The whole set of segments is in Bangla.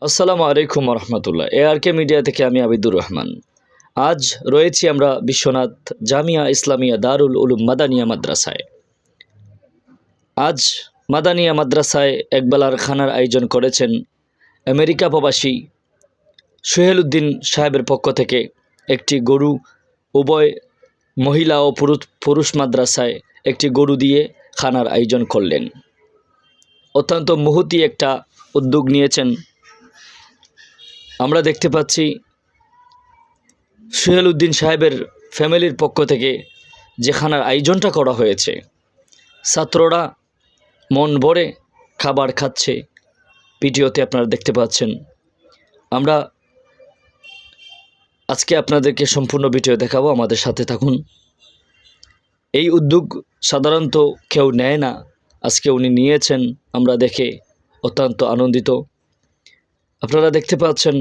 আসসালামু আলাইকুম রহমতুল্লাহ। ARK মিডিয়া থেকে আমি আবিদুর রহমান। আজ রয়েছি আমরা বিশ্বনাথ জামিয়া ইসলামিয়া দারুল উলুম মাদানিয়া মাদ্রাসায়। আজ মাদানিয়া মাদ্রাসায় একবেলার খানার আয়োজন করেছেন আমেরিকা প্রবাসী সোহেল উদ্দিন সাহেবের পক্ষ থেকে। একটি গরু, উভয় মহিলা ও পুরুষ মাদ্রাসায় একটি গরু দিয়ে খানার আয়োজন করলেন। অত্যন্ত মহতী একটা উদ্যোগ নিয়েছেন। আমরা দেখতে পাচ্ছি সোহেল উদ্দিন সাহেবের ফ্যামিলির পক্ষ থেকে যে খানার আয়োজনটা করা হয়েছে, ছাত্ররা মন ভরে খাবার খাচ্ছে। ভিডিওতে আপনারা দেখতে পাচ্ছেন। আমরা আজকে আপনাদেরকে সম্পূর্ণ ভিডিও দেখাবো, আমাদের সাথে থাকুন। এই উদ্যোগ সাধারণত কেউ নেয় না, আজকে উনি নিয়েছেন, আমরা দেখে অত্যন্ত আনন্দিত। আপনারা দেখতে পাচ্ছেন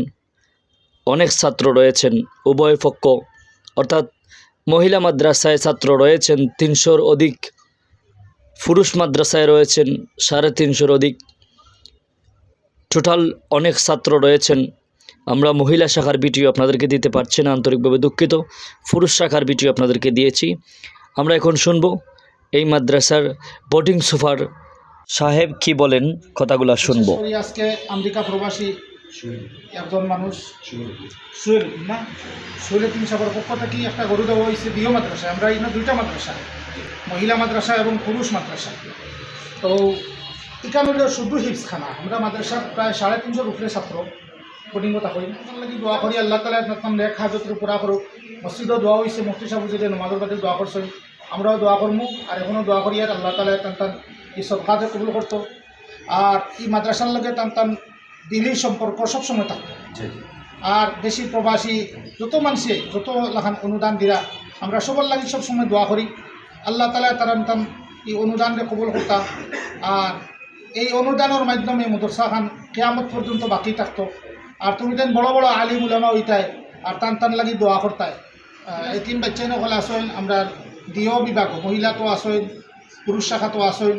অনেক ছাত্র রয়েছেন উভয় পক্ষ, অর্থাৎ মহিলা মাদ্রাসায় ছাত্র রয়েছেন 300-র অধিক, পুরুষ মাদ্রাসায় রয়েছেন 350-র অধিক, টোটাল অনেক ছাত্র রয়েছেন। আমরা মহিলা শাখার ভিডিও আপনাদেরকে দিতে পারছি না, আন্তরিকভাবে দুঃখিত। পুরুষ শাখার ভিডিও আপনাদেরকে দিয়েছি। আমরা এখন শুনবো এই মাদ্রাসার বোর্ডিং সুপার সাহেব কি বলেন, কথাগুলো শুনবো। আজকে আমেরিকা প্রবাসী একজন মানুষ সোহেল না সোহেল উদ্দিন সাহেবের পক্ষ থেকে একটা গরু দেওয়া হয়েছে দুই মাদ্রাসায়। আমরা এখানে দুইটা মাদ্রাসা, মহিলা মাদ্রাসা এবং পুরুষ মাদ্রাসা। তো এখানে হলো শুধু হিফসখানা। আমরা মাদ্রাসার প্রায় 350 উপরে ছাত্র বোর্ডিংও থাকি। লাগি দোয়া করি আল্লাহ তালা নাম লেখ হাজতের পুরা করুক। মসজিদও দোয়া হয়েছে, মুফতি সাহেব যদি নমাজের বাদে দোয়া করছে, আমরাও দোয়া করবো। আর এখনও দোয়া করি আর আল্লাহ তালা টান এই সব কাজে কবুল করতো। আর এই মাদ্রাসার লগে টান দিলেই সম্পর্ক সবসময় থাকতো। আর দেশি প্রবাসী যত মানুষে যত লাখান অনুদান দিরা, আমরা সবার লাগে সবসময় দোয়া করি আল্লাহ তালা তারা এই অনুদানকে কবুল করতা। আর এই অনুদানের মাধ্যমে মাদ্রাসা খান কিয়ামত পর্যন্ত বাকি থাকতো। আর তুমি তেন বড় বড় আলিম উলামা হইতায় আর টান লাগি দোয়া করতায়। এই তিন বাচ্চাই নকল আসেন, আমরা দিও বিভাগ মহিলা তো আসেন, পুরুষ শাখা তো আসেন,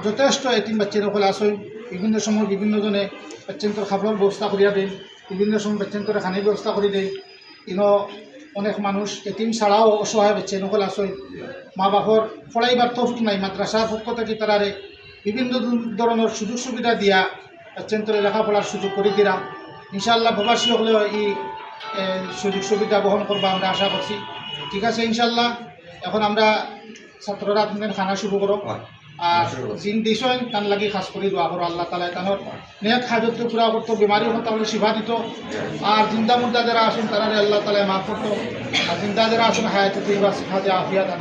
যথেষ্ট এতিম বাচ্চা নকল আসেন। বিভিন্ন সময় বিভিন্ন জনে বাচ্চান্তর খাবারের ব্যবস্থা করিয়া দেন, বিভিন্ন সময় বাচ্চান্তরে খানির ব্যবস্থা করে দেন। অনেক মানুষ এতিম ছাড়াও অসহায় বাচ্চা নকল আসেন, মা বাপর পড়াইবার তৌফিক নাই, মাদ্রাসার পক্ষ থেকে তারারে বিভিন্ন ধরনের সুযোগ সুবিধা দিয়া বাচ্চান্তরে লেখাপড়ার সুযোগ করে দিরা। ইনশাআল্লাহ প্রবাসী হলেও এই সুযোগ সুবিধা বহন করবো আমরা আশা করছি। ঠিক আছে ইনশাআল্লাহ। এখন আমরা ছাত্ররা আপনাদের খানা শুরু করো। আর জিন দিছেন তান লাগি খাস করে দোয়া করো আল্লাহ তালা তানোর নেক হাজত পুরা করতো, বেমারি হতো তাহলে শিফা দিত। আর জিন্দা মুর্দা যারা আসুন তারা আল্লাহ তালা মাফ করতো। আর জিন্দা যারা আসুন হায়াত সিফাতে আফিয়া দান